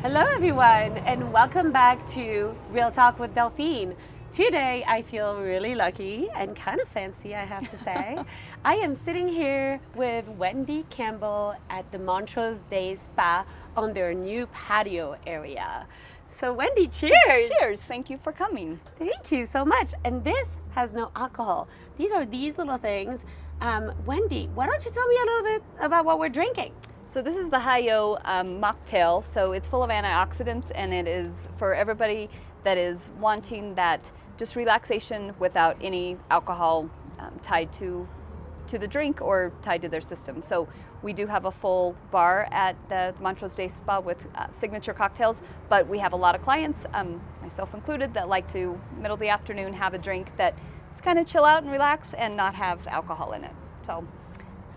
Hello everyone and welcome back to Real Talk with Delphine. Today I feel really lucky and kind of fancy, I have to say. I am sitting here with Wendy Campbell at the Montrose Day Spa on their new patio area. So Wendy, cheers! Cheers, thank you for coming. Thank you so much. And this has no alcohol. These are these little things. Wendy, why don't you tell me a little bit about what we're drinking? So this is the Hayo mocktail. So it's full of antioxidants and it is for everybody that is wanting that just relaxation without any alcohol tied to the drink or tied to their system. So we do have a full bar at the Montrose Day Spa with signature cocktails, but we have a lot of clients, myself included, that like to, middle of the afternoon, have a drink that is kind of chill out and relax and not have alcohol in it. So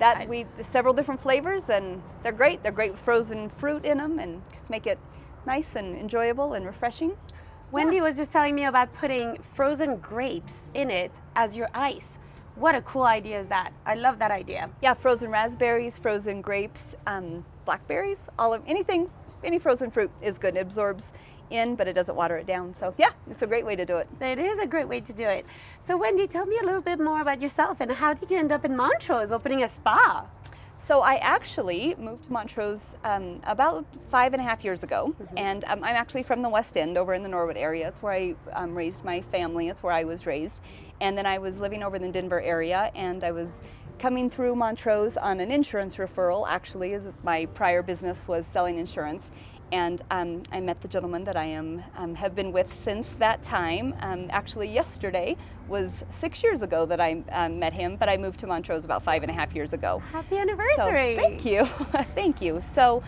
that several different flavors and they're great. They're great with frozen fruit in them and just make it nice and enjoyable and refreshing. Wendy was just telling me about putting frozen grapes in it as your ice. What a cool idea is that? I love that idea. Yeah, frozen raspberries, frozen grapes, blackberries, any frozen fruit is good. It absorbs in, but it doesn't water it down. So yeah, it's a great way to do it. It is a great way to do it. So Wendy, tell me a little bit more about yourself and how did you end up in Montrose opening a spa? So I actually moved to Montrose about 5.5 years ago, and I'm actually from the West End over in the Norwood area. It's where I raised my family. It's where I was raised. And then I was living over in the Denver area, and I was coming through Montrose on an insurance referral, actually, as my prior business was selling insurance. And I met the gentleman that I have been with since that time. Actually, yesterday was 6 years ago that I met him, but I moved to Montrose about 5.5 years ago. Happy anniversary! So, thank you, thank you. So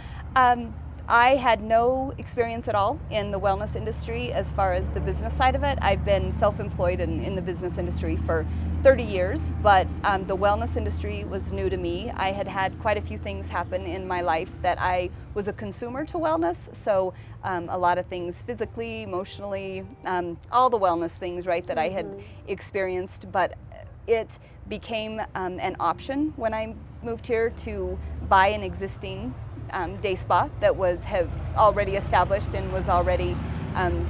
I had no experience at all in the wellness industry as far as the business side of it. I've been self-employed in the business industry for 30 years, but the wellness industry was new to me. I had had quite a few things happen in my life that I was a consumer to wellness, so a lot of things physically, emotionally, all the wellness things, right, that I had experienced, but it became an option when I moved here to buy an existing day spa that have already established and was already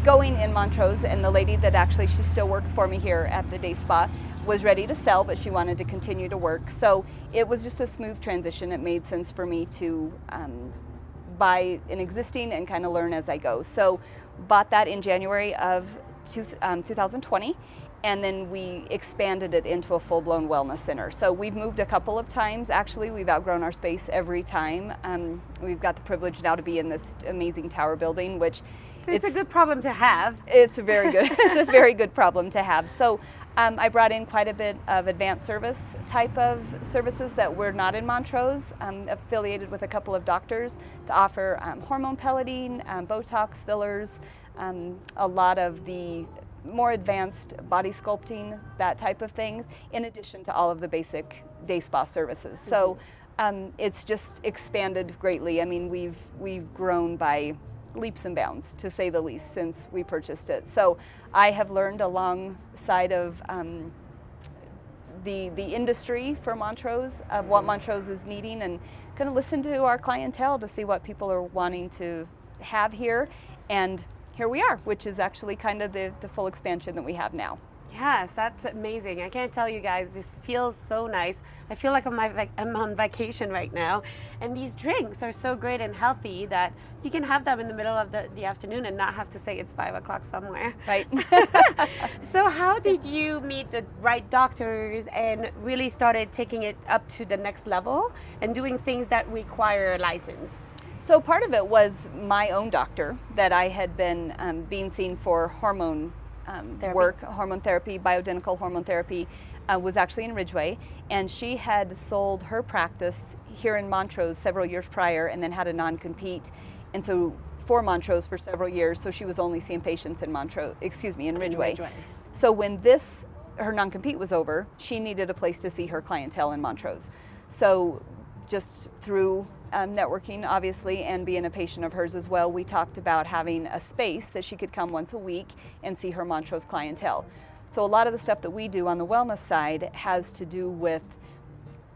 going in Montrose, and the lady that actually, she still works for me here at the day spa, was ready to sell, but she wanted to continue to work. So it was just a smooth transition. It made sense for me to buy an existing and kind of learn as I go. So bought that in January of 2020. And then we expanded it into a full-blown wellness center. So we've moved a couple of times. Actually, we've outgrown our space every time. We've got the privilege now to be in this amazing tower building, which it's a good problem to have. It's a very good, it's a very good problem to have. So I brought in quite a bit of advanced service type of services that were not in Montrose, affiliated with a couple of doctors to offer hormone pelleting, Botox fillers, a lot of the more advanced body sculpting, that type of things, in addition to all of the basic day spa services. So it's just expanded greatly. I mean, we've grown by leaps and bounds, to say the least, since we purchased it. So I have learned alongside of the industry for Montrose, of what Montrose is needing, and kind of listen to our clientele to see what people are wanting to have here. And here we are, which is actually kind of the full expansion that we have now. Yes, that's amazing. I can't tell you guys, this feels so nice. I feel like I'm on vacation right now. And these drinks are so great and healthy that you can have them in the middle of the afternoon and not have to say it's 5 o'clock somewhere. Right. So how did you meet the right doctors and really started taking it up to the next level and doing things that require a license? So part of it was my own doctor that I had been being seen for hormone work, hormone therapy, bioidentical hormone therapy, was actually in Ridgeway, and she had sold her practice here in Montrose several years prior and then had a non-compete, and so for Montrose for several years, so she was only seeing patients in Ridgeway. So when her non-compete was over, she needed a place to see her clientele in Montrose. So just through networking, obviously, and being a patient of hers as well, we talked about having a space that she could come once a week and see her Montrose clientele. So a lot of the stuff that we do on the wellness side has to do with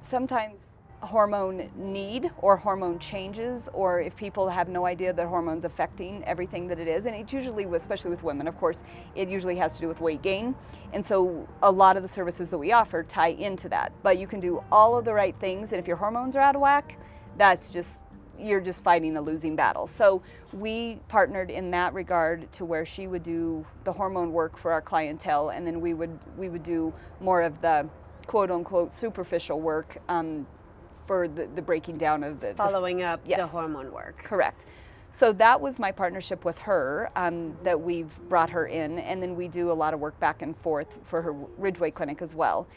sometimes hormone need or hormone changes, or if people have no idea that hormones affecting everything that it is. And it's usually, especially with women, of course, it usually has to do with weight gain. And so a lot of the services that we offer tie into that. But you can do all of the right things, and if your hormones are out of whack, you're just fighting a losing battle. So we partnered in that regard to where she would do the hormone work for our clientele, and then we would do more of the quote unquote superficial work for the breaking down of the following up yes, the hormone work. Correct. So that was my partnership with her, that we've brought her in, and then we do a lot of work back and forth for her Ridgeway clinic as well.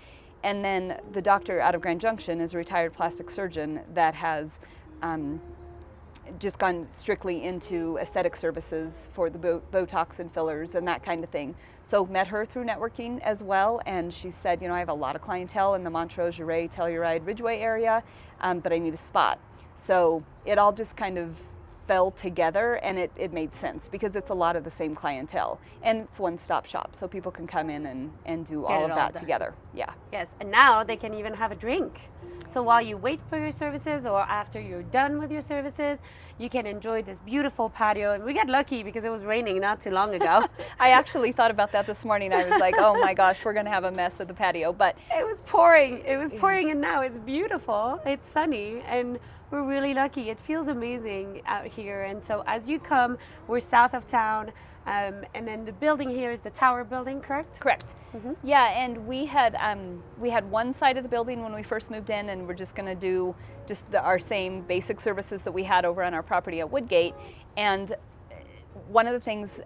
And then the doctor out of Grand Junction is a retired plastic surgeon that has just gone strictly into aesthetic services for the Botox and fillers and that kind of thing. So met her through networking as well, and she said, you know, I have a lot of clientele in the Montrose, Ouray, Telluride, Ridgeway area, but I need a spot. So it all just kind of fell together, and it made sense because it's a lot of the same clientele, and it's one-stop shop, so people can come in and do all of that together. Yeah. Yes, and now they can even have a drink. So while you wait for your services or after you're done with your services, you can enjoy this beautiful patio. And we got lucky because it was raining not too long ago. I actually thought about that this morning. I was like, oh my gosh, we're going to have a mess at the patio. But it was pouring. It was pouring, and now it's beautiful. It's sunny, and we're really lucky. It feels amazing out here. And so as you come, we're south of town. And then the building here is the Tower building, correct? Correct. Mm-hmm. Yeah, and we had one side of the building when we first moved in, and we're just going to do our same basic services that we had over on our property at Woodgate. And one of the things,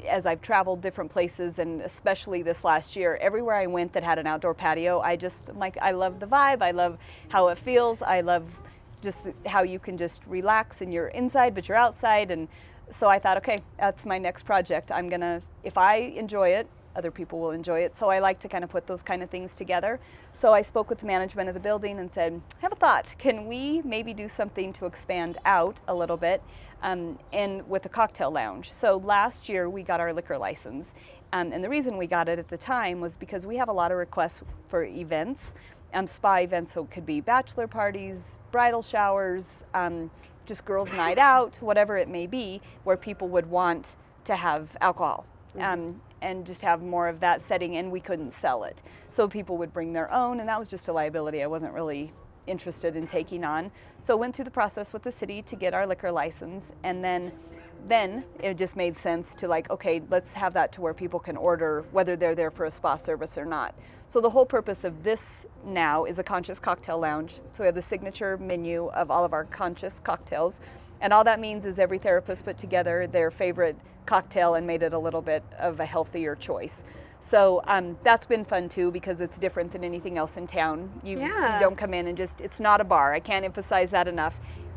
as I've traveled different places, and especially this last year, everywhere I went that had an outdoor patio, I love the vibe. I love how it feels. I love just how you can just relax and you're inside, but you're outside. And so I thought, okay, that's my next project. If I enjoy it, other people will enjoy it. So I like to kind of put those kind of things together. So I spoke with the management of the building and said, I have a thought. Can we maybe do something to expand out a little bit and with a cocktail lounge? So last year we got our liquor license. And the reason we got it at the time was because we have a lot of requests for events, spa events. So it could be bachelor parties, bridal showers, just girls' night out, whatever it may be, where people would want to have alcohol. Mm-hmm. And just have more of that setting, and we couldn't sell it. So people would bring their own, and that was just a liability I wasn't really interested in taking on. So went through the process with the city to get our liquor license, and then it just made sense to okay, let's have that to where people can order whether they're there for a spa service or not. So the whole purpose of this now is a conscious cocktail lounge. So we have the signature menu of all of our conscious cocktails. And all that means is every therapist put together their favorite cocktail and made it a little bit of a healthier choice. So that's been fun too, because it's different than anything else in town. You don't come in and it's not a bar. I can't emphasize that enough.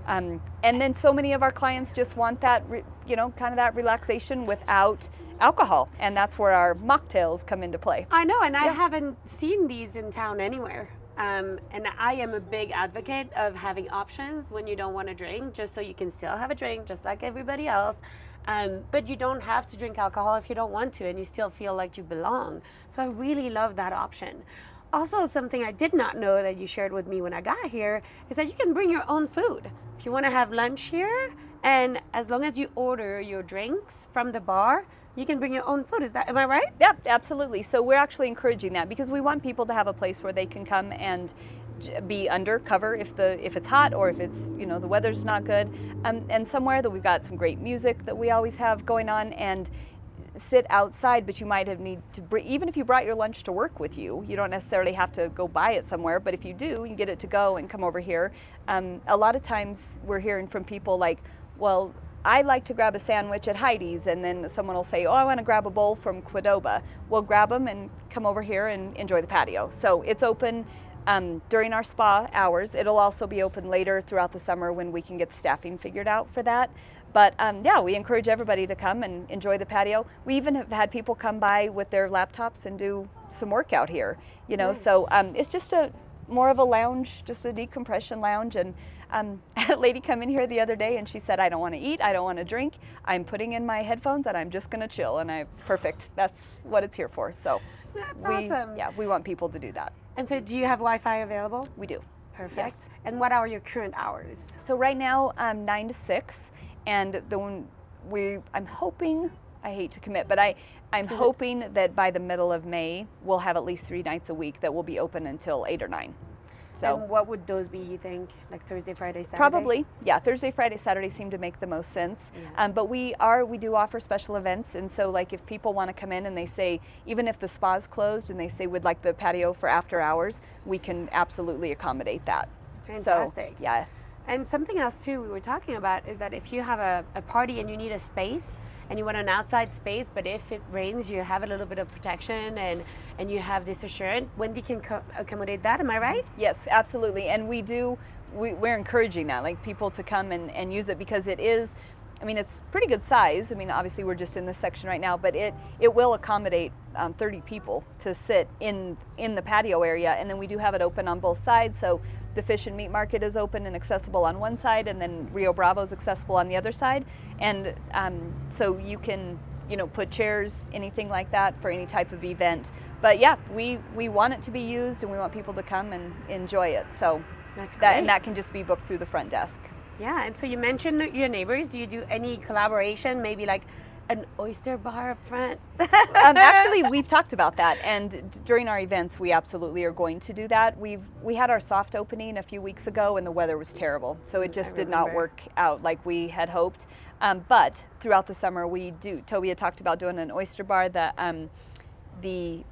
And then so many of our clients just want that, kind of that relaxation without alcohol. And that's where our mocktails come into play. I know, and I haven't seen these in town anywhere. And I am a big advocate of having options when you don't want to drink, just so you can still have a drink just like everybody else. But you don't have to drink alcohol if you don't want to, and you still feel like you belong. So I really love that option. Also, something I did not know that you shared with me when I got here is that you can bring your own food. If you want to have lunch here, and as long as you order your drinks from the bar, you can bring your own food. Am I right? Yep, absolutely. So we're actually encouraging that because we want people to have a place where they can come and be under cover if it's hot or if it's the weather's not good, and somewhere that we've got some great music that we always have going on, and sit outside. But you might need to bring, even if you brought your lunch to work with you, you don't necessarily have to go buy it somewhere, but if you do, you can get it to go and come over here. A lot of times we're hearing from people like, well, I like to grab a sandwich at Heidi's, and then someone will say, oh, I want to grab a bowl from Qdoba. We'll grab them and come over here and enjoy the patio. So it's open during our spa hours. It'll also be open later throughout the summer when we can get the staffing figured out for that. But we encourage everybody to come and enjoy the patio. We even have had people come by with their laptops and do some workout here, Nice. So it's just more of a lounge, just a decompression lounge. And I had a lady come in here the other day and she said, I don't want to eat, I don't want to drink, I'm putting in my headphones and I'm just going to chill. And perfect, that's what it's here for. So that's awesome. Yeah, we want people to do that. And so do you have Wi-Fi available? We do. Perfect. Yes. And what are your current hours? So right now, 9 to 6, and the one I'm hoping, I hate to commit, but I'm hoping that by the middle of May, we'll have at least 3 nights a week that will be open until 8 or 9. So and what would those be, you think? Like Thursday, Friday, Saturday? probably, yeah. Thursday, Friday, Saturday seem to make the most sense. Yeah. But we do offer special events, and so like if people want to come in and they say, even if the spa's closed and they say we'd like the patio for after hours, we can absolutely accommodate that. Fantastic. So, yeah. And something else too we were talking about is that if you have a party and you need a space and you want an outside space, but if it rains, you have a little bit of protection and you have this assurance, Wendy can accommodate that, am I right? Yes, absolutely. And we're encouraging that, like people to come and use it, because it is, I mean, it's pretty good size. I mean, obviously we're just in this section right now, but it will accommodate 30 people to sit in the patio area. And then we do have it open on both sides. So the fish and meat market is open and accessible on one side, and then Rio Bravo is accessible on the other side. And so you can, put chairs, anything like that for any type of event. But yeah, we want it to be used and we want people to come and enjoy it. So that's great. And that can just be booked through the front desk. Yeah, and so you mentioned your neighbors. Do you do any collaboration, maybe like an oyster bar up front? Actually, we've talked about that, and during our events, we absolutely are going to do that. We had our soft opening a few weeks ago, and the weather was terrible, so it just did not work out like we had hoped. But throughout the summer, Toby had talked about doing an oyster bar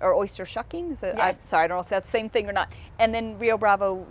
or oyster shucking. Yes. Sorry, I don't know if that's the same thing or not. And then Rio Bravo,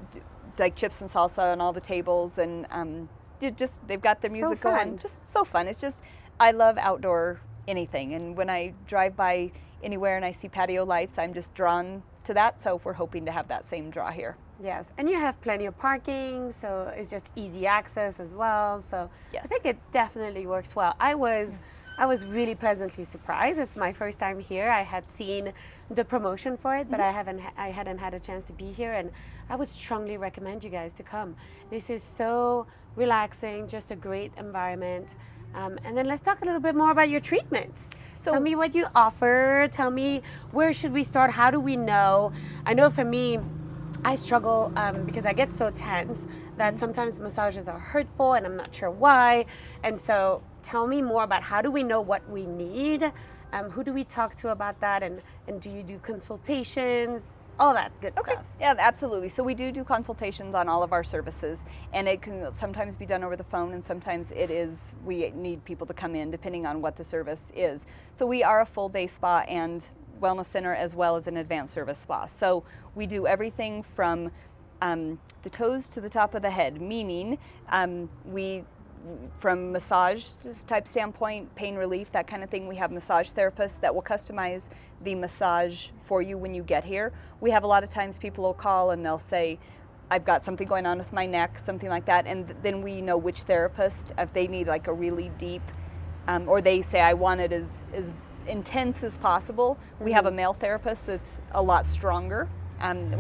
like chips and salsa on all the tables, and they've got the music going. Just so fun. It's just, I love outdoor anything, and when I drive by anywhere and I see patio lights, I'm just drawn to that. So we're hoping to have that same draw here. Yes, and you have plenty of parking, so it's just easy access as well. So yes. I think it definitely works well. I was really pleasantly surprised. It's my first time here. I had seen the promotion for it, but I hadn't had a chance to be here, and I would strongly recommend you guys to come. This is so relaxing, just a great environment. And then let's talk a little bit more about your treatments. So tell me what you offer. Tell me, where should we start? How do we know? I know for me, I struggle because I get so tense that sometimes massages are hurtful and I'm not sure why. And so tell me more about how do we know what we need? Who do we talk to about that? And do you do consultations? All that good stuff. Yeah, absolutely. So we do consultations on all of our services, and it can sometimes be done over the phone, and sometimes we need people to come in depending on what the service is. So we are a full day spa and wellness center as well as an advanced service spa. So we do everything from the toes to the top of the head, meaning from massage type standpoint, pain relief, that kind of thing, we have massage therapists that will customize the massage for you when you get here. We have a lot of times people will call and they'll say, I've got something going on with my neck, something like that, and then we know which therapist, if they need like a really deep, or they say I want it as intense as possible. We have a male therapist that's a lot stronger.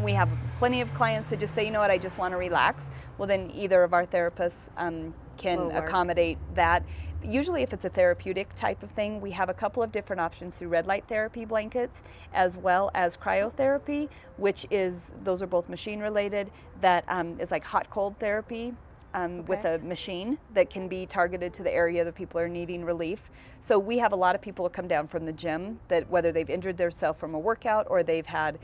We have plenty of clients that just say, you know what, I just want to relax. Well, then either of our therapists can accommodate that. Usually if it's a therapeutic type of thing, we have a couple of different options through red light therapy blankets as well as cryotherapy, those are both machine related, that is like hot cold therapy with a machine that can be targeted to the area that people are needing relief. So we have a lot of people who come down from the gym that whether they've injured themselves from a workout or they've had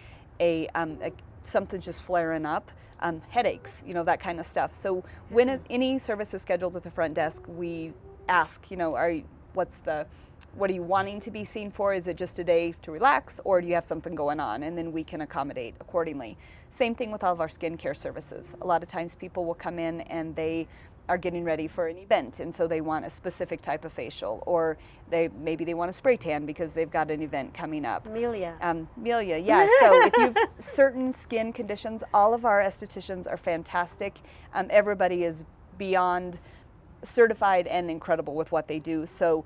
something just flaring up, headaches, that kind of stuff. So when any service is scheduled at the front desk, we ask, what are you wanting to be seen for? Is it just a day to relax, or do you have something going on? And then we can accommodate accordingly. Same thing with all of our skincare services. A lot of times people will come in and they are getting ready for an event, and so they want a specific type of facial, or maybe they want a spray tan because they've got an event coming up. Amelia, yeah. So if you've certain skin conditions, all of our estheticians are fantastic. Everybody is beyond certified and incredible with what they do. So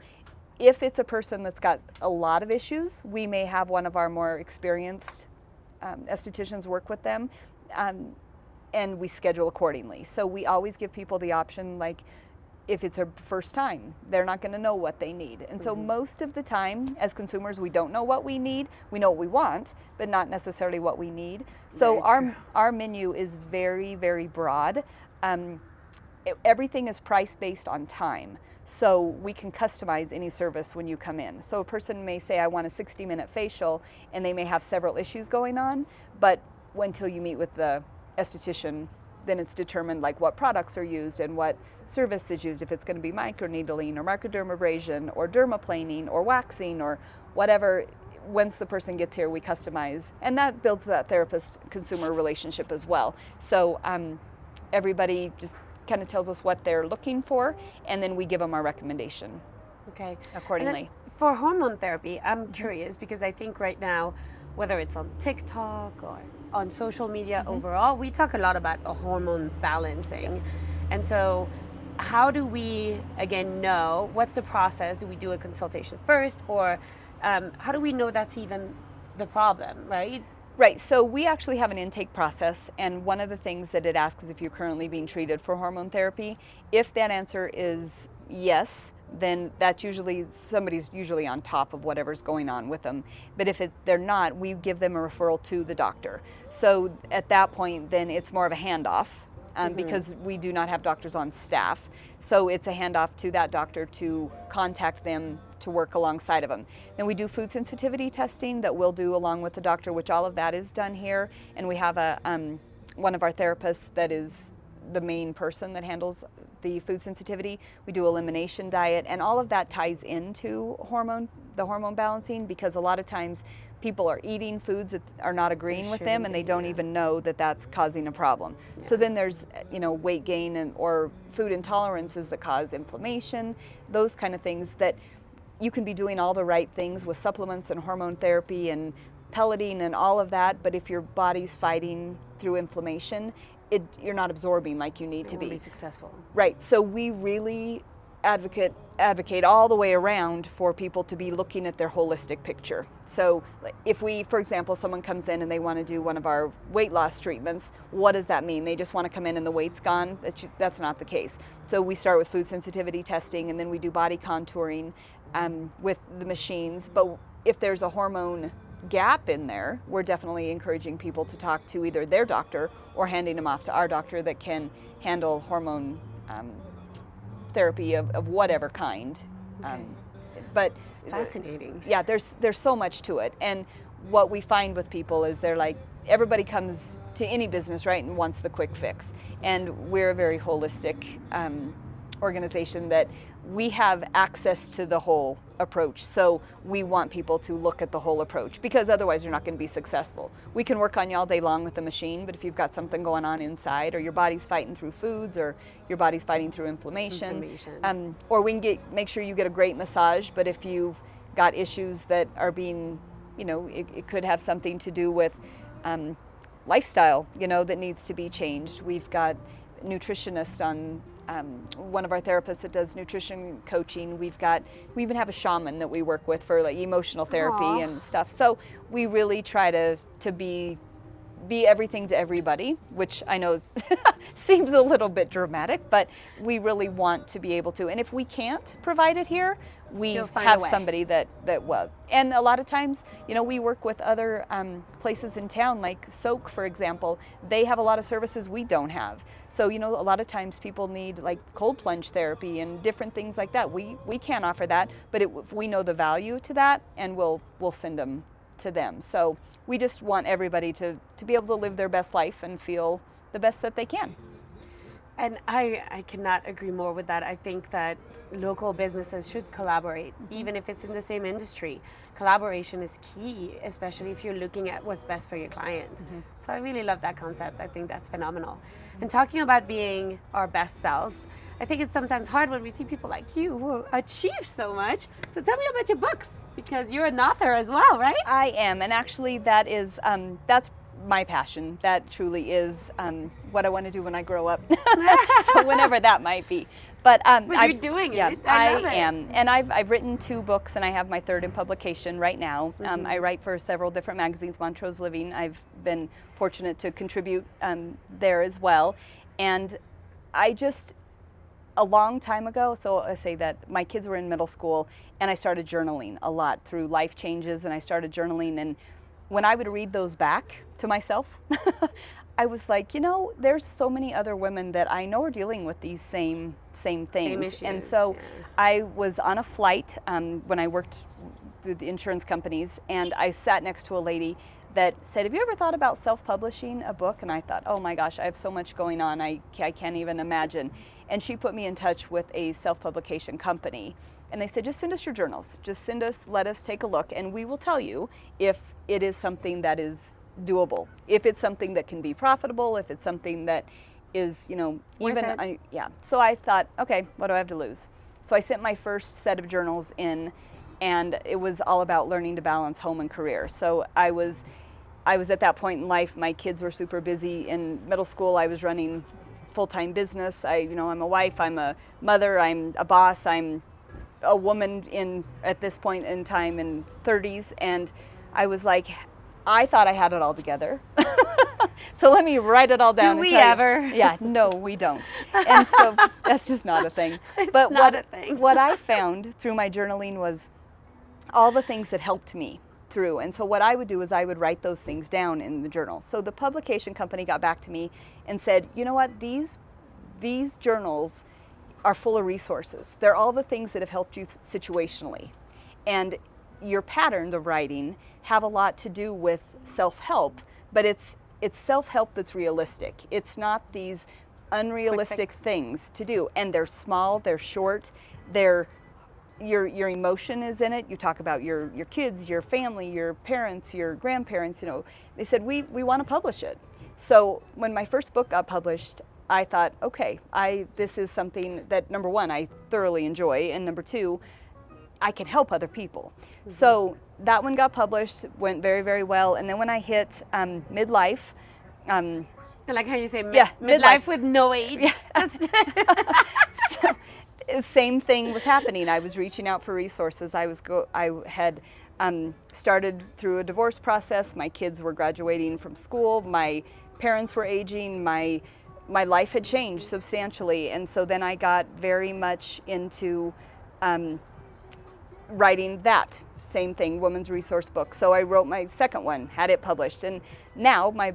if it's a person that's got a lot of issues, we may have one of our more experienced estheticians work with them. And we schedule accordingly. So we always give people the option, like if it's a first time, they're not going to know what they need. And so most of the time, as consumers, we don't know what we need. We know what we want, but not necessarily what we need. So our menu is very, very broad. Everything is price based on time. So we can customize any service when you come in. So a person may say, I want a 60-minute facial, and they may have several issues going on, but until you meet with the esthetician, then it's determined like what products are used and what service is used, if it's going to be microneedling or microdermabrasion or dermaplaning or waxing or whatever. Once the person gets here, we customize, and that builds that therapist-consumer relationship as well. So everybody just kind of tells us what they're looking for, and then we give them our recommendation accordingly. For hormone therapy, I'm curious because I think right now, whether it's on TikTok or on social media overall, we talk a lot about a hormone balancing. And so how do we, again, know what's the process? Do we do a consultation first, or how do we know that's even the problem, right? Right, so we actually have an intake process, and one of the things that it asks is if you're currently being treated for hormone therapy. If that answer is yes, then that's usually, somebody's usually on top of whatever's going on with them. But if they're not, we give them a referral to the doctor. So at that point, then it's more of a handoff because we do not have doctors on staff. So it's a handoff to that doctor to contact them to work alongside of them. Then we do food sensitivity testing that we'll do along with the doctor, which all of that is done here. And we have one of our therapists that is the main person that handles the food sensitivity. We do elimination diet, and all of that ties into the hormone balancing, because a lot of times people are eating foods that are not agreeing with them, and they don't even know that that's causing a problem. So then there's weight gain or food intolerances that cause inflammation, those kind of things that you can be doing all the right things with supplements and hormone therapy and pelleting and all of that, but if your body's fighting through inflammation, you're not absorbing like you need to be successful. Right. So we really advocate all the way around for people to be looking at their holistic picture. So if for example, someone comes in and they want to do one of our weight loss treatments, what does that mean? They just want to come in and the weight's gone? That's not the case. So we start with food sensitivity testing, and then we do body contouring with the machines. But if there's a hormone gap in there, we're definitely encouraging people to talk to either their doctor or handing them off to our doctor that can handle hormone therapy of whatever kind. But it's fascinating. Yeah, there's so much to it. And what we find with people is they're like, everybody comes to any business, right, and wants the quick fix. And we're a very holistic organization that we have access to the whole approach. So we want people to look at the whole approach, because otherwise you're not going to be successful. We can work on you all day long with the machine, but if you've got something going on inside, or your body's fighting through foods, or your body's fighting through inflammation. Or we can make sure you get a great massage, but if you've got issues that are being, it could have something to do with lifestyle, that needs to be changed. We've got nutritionists on one of our therapists that does nutrition coaching. We even have a shaman that we work with for like emotional therapy and stuff. So we really try to be everything to everybody, which I know seems a little bit dramatic, but we really want to be able to. And if we can't provide it here, we have somebody that will. And a lot of times, we work with other places in town, like Soak, for example. They have a lot of services we don't have. So, a lot of times people need like cold plunge therapy and different things like that. We can't offer that, but if we know the value to that, and we'll send them to them. So we just want everybody to be able to live their best life and feel the best that they can. And I cannot agree more with that. I think that local businesses should collaborate, even if it's in the same industry. Collaboration is key, especially if you're looking at what's best for your client. So I really love that concept. I think that's phenomenal. And talking about being our best selves, I think it's sometimes hard when we see people like you who achieve so much. So tell me about your books, because you're an author as well, right? I am, and actually that is that's my passion. That truly is what I want to do when I grow up. So whenever that might be. But you're doing it. I am, and I've written 2 books, and I have my 3rd in publication right now. I write for several different magazines. Montrose Living, I've been fortunate to contribute there as well, and a long time ago, so I say that my kids were in middle school, and I started journaling a lot through life changes, and I started journaling, and when I would read those back to myself, I was like, you know, there's so many other women that I know are dealing with these same things. Same issues, and so yeah. I was on a flight when I worked through the insurance companies, and I sat next to a lady that said, have you ever thought about self-publishing a book? And I thought, oh my gosh, I have so much going on, I can't even imagine. And she put me in touch with a self-publication company. And they said, just send us your journals. Just send us, let us take a look, and we will tell you if it is something that is doable, if it's something that can be profitable, if it's something that is, you know, even, yeah. So I thought, okay, what do I have to lose? So I sent my first set of journals in, and it was all about learning to balance home and career. So I was at that point in life, my kids were super busy. In middle school, I was running full-time business. I'm a wife, I'm a mother, I'm a boss, I'm a woman at this point in time in 30s, and I was like, I thought I had it all together. So let me write it all down. Do we ever? Yeah, no, we don't. And so that's just not a thing. But not a thing. What I found through my journaling was all the things that helped me through. And so what I would do is I would write those things down in the journal. So the publication company got back to me and said, you know what, these journals are full of resources. They're all the things that have helped you situationally. And your patterns of writing have a lot to do with self-help, but it's self-help that's realistic. It's not these unrealistic things to do. And they're small, they're short, your emotion is in it. You talk about your kids, your family, your parents, your grandparents, you know. They said, we want to publish it. So when my first book got published, I thought, okay, this is something that, number one, I thoroughly enjoy, and number two, I can help other people. Mm-hmm. So that one got published, went very, very well. And then when I hit midlife, I like how you say midlife with no age. Yeah. So, same thing was happening. I was reaching out for resources. I had started through a divorce process. My kids were graduating from school. My parents were aging. My life had changed substantially, and so then I got very much into writing that same thing, women's resource book. So I wrote my second one, had it published, and now my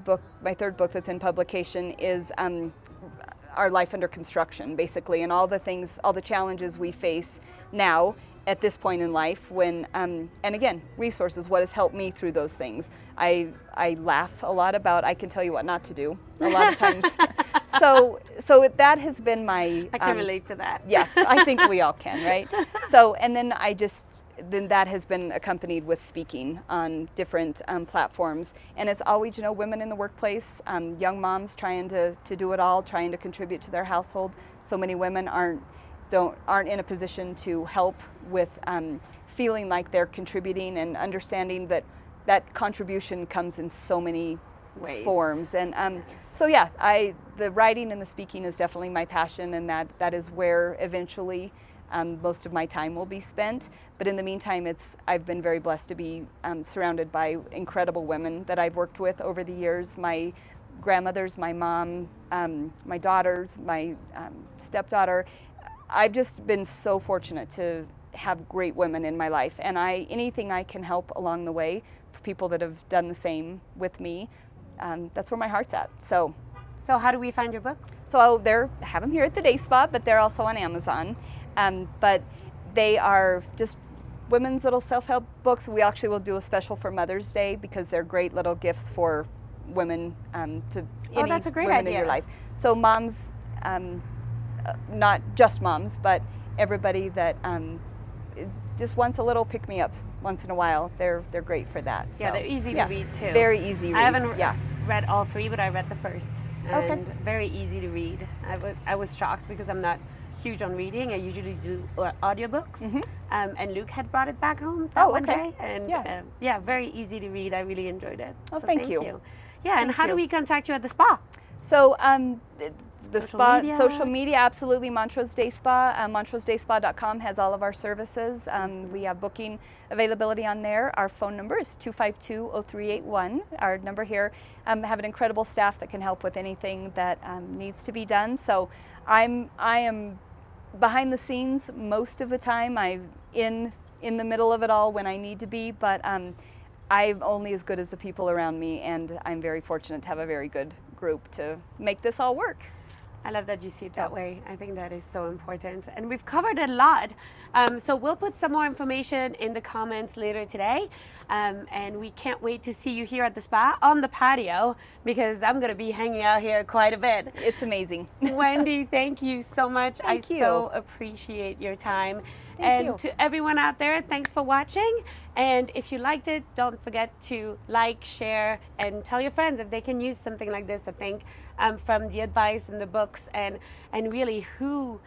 third book that's in publication is our life under construction, basically, and all the challenges we face now at this point in life when, and again, resources, what has helped me through those things. I laugh a lot about, I can tell you what not to do a lot of times. So that has been my... I can relate to that. Yeah, I think we all can, right? So, and then then that has been accompanied with speaking on different platforms. And it's always, women in the workplace, young moms trying to do it all, trying to contribute to their household. So many women aren't in a position to help with feeling like they're contributing and understanding that contribution comes in so many forms. And so yeah, the writing and the speaking is definitely my passion, and that is where eventually most of my time will be spent. But in the meantime, I've been very blessed to be surrounded by incredible women that I've worked with over the years. My grandmothers, my mom, my daughters, my stepdaughter. I've just been so fortunate to have great women in my life, and anything I can help along the way for people that have done the same with me, that's where my heart's at. So how do we find your books? So I have them here at the Day Spa, but they're also on Amazon. But they are just women's little self-help books. We actually will do a special for Mother's Day because they're great little gifts for women, to any that's a great women idea. in your life. So moms, not just moms, but everybody that just wants a little pick-me-up once in a while. They're great for that. Yeah, so, they're easy to read too. Very easy reads. I haven't read all three, but I read the first. Okay. And very easy to read. I was shocked because I'm not huge on reading. I usually do audiobooks. Mm-hmm. And Luke had brought it back home one day. And very easy to read. I really enjoyed it. Oh, so thank you. Yeah, and how do we contact you at the spa? So the Social spa, media? social media, absolutely. Montrose Day Spa, montrosedayspa.com has all of our services. We have booking availability on there. Our phone number is 252-0381. Our number here. Have an incredible staff that can help with anything that needs to be done. So I am behind the scenes most of the time. I'm in the middle of it all when I need to be, but I'm only as good as the people around me, and I'm very fortunate to have a very good group to make this all work. I love that you see it that way. I think that is so important. And we've covered a lot. So we'll put some more information in the comments later today. And we can't wait to see you here at the spa on the patio, because I'm going to be hanging out here quite a bit. It's amazing. Wendy, thank you so much. Thank you. So appreciate your time. Thank you. To everyone out there, thanks for watching. And if you liked it, don't forget to like, share, and tell your friends if they can use something like this. I think from the advice and the books, and really, who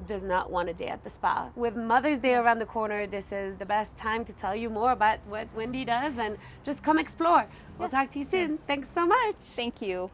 does not want a day at the spa? With Mother's Day around the corner, this is the best time to tell you more about what Wendy does, and just come explore. We'll talk to you soon. Thanks so much. Thank you.